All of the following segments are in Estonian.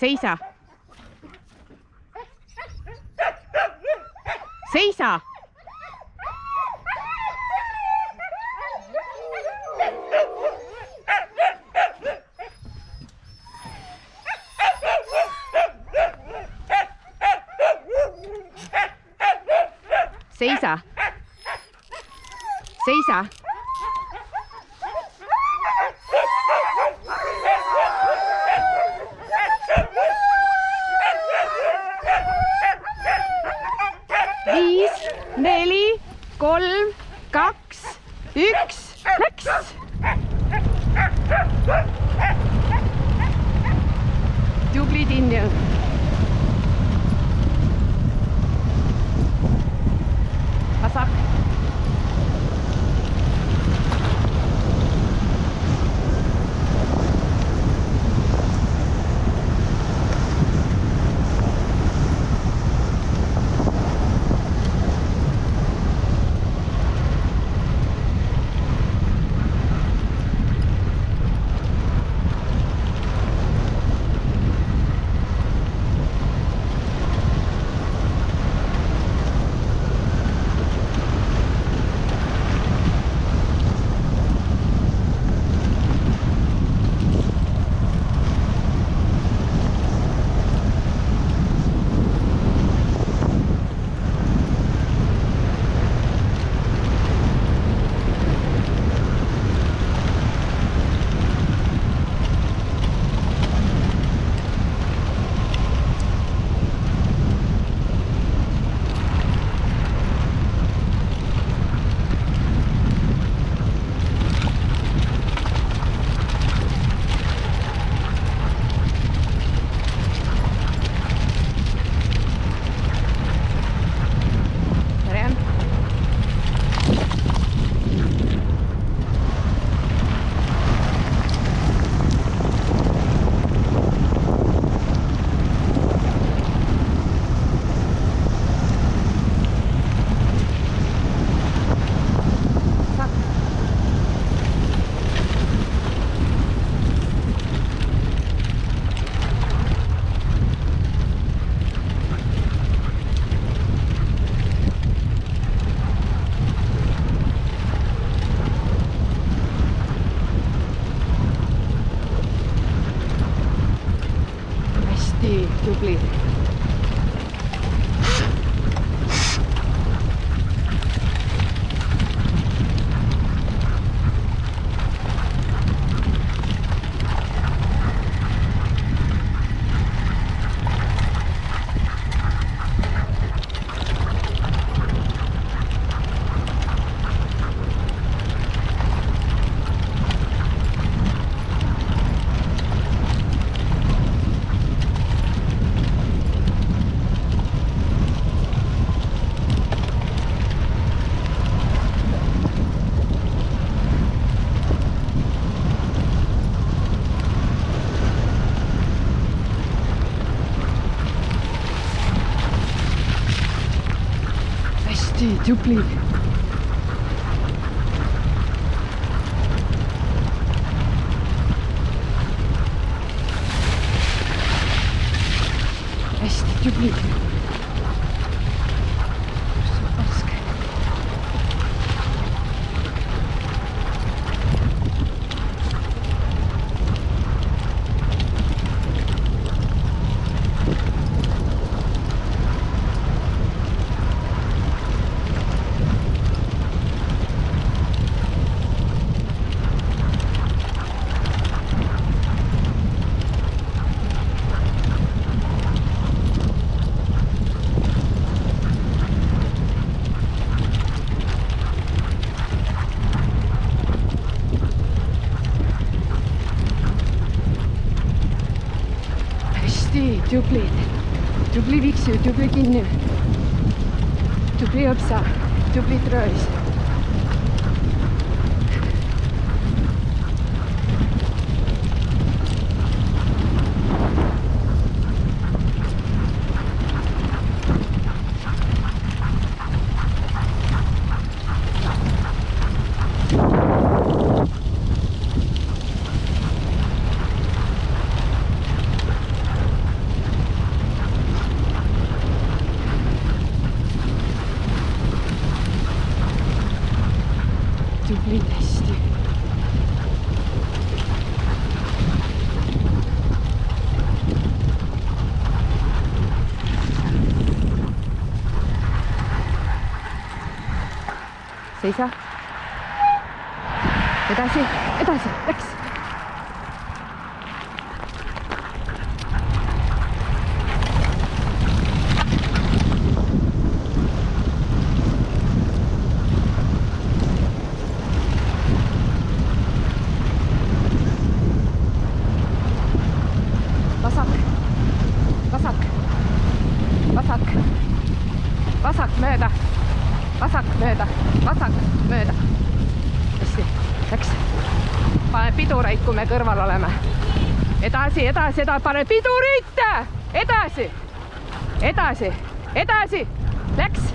seisa. Seisa. Seisa. Seisa. Viis, 4, 3, 2, 1, läks! Tubli Tinnu. Vasak. Tubli. Tubli. Hästi tubli. Tubli, tubli Viksu, tubli Kinnu, tubli Õpsa, tubli Tröös. tublid, hästi. Seisa. Edasi, edasi, läks. Vasak, vasak, vasak, vasak mööda, vasak mööda, vasak mööda. Hästi, läks. Pane pidureid, kui me kõrval oleme. Edasi, edasi, edasi, pane pidurit! Edasi, edasi, edasi, läks.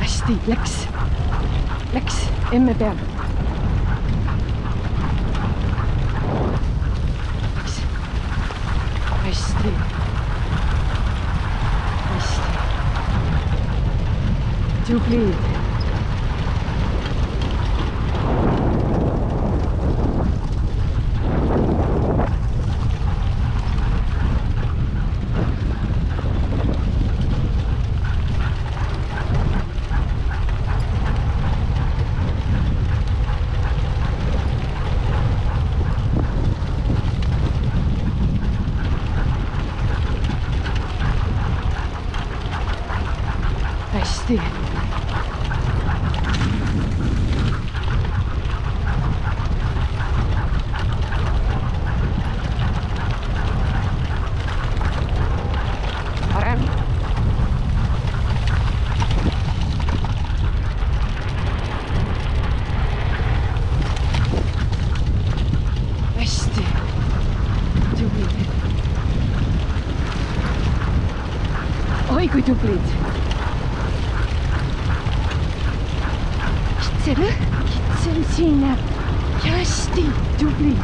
Hästi, läks, läks, emme peal. Läks, hästi, hästi. Tublid. Hästi. Parem. Hästi. Tublid. Oi, kui tublid. Kitsel siin ja hästi tubli.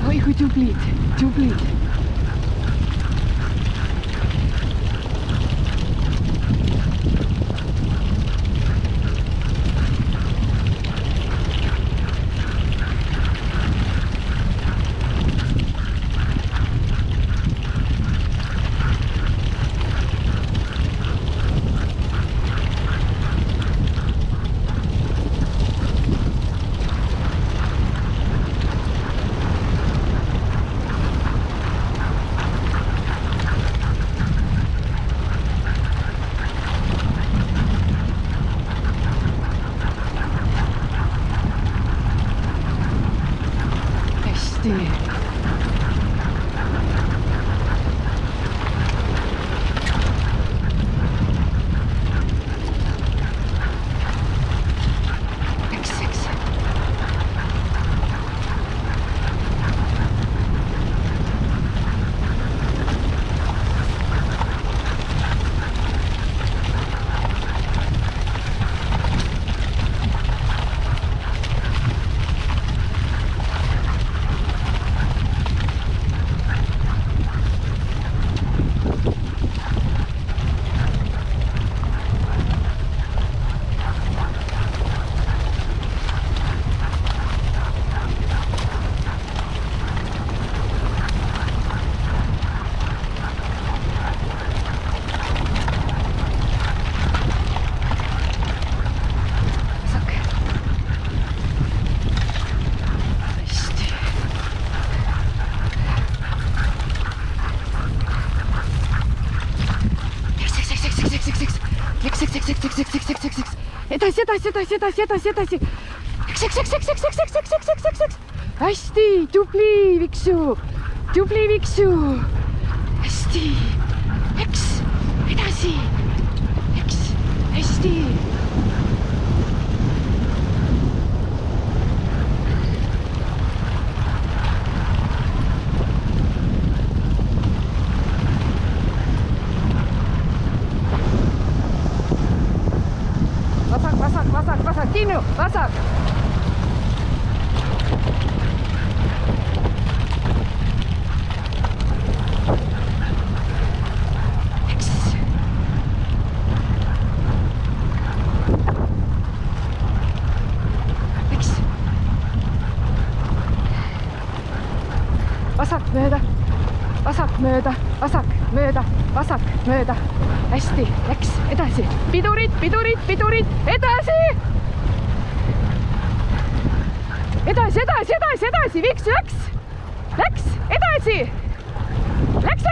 Oi, kui tublid, tublid. edasi. hästi, tubli Viksu, tubli Viksu. hästi, läks edasi, läks hästi. vasak, Kinnu, vasak. Vasak mööda, vasak mööda, vasak mööda, vasak mööda. hästi, läks edasi. Pidurid, pidurid, pidurid, edasi. Edasi, edasi, edasi, edasi, Viksu läks edasi. Läks.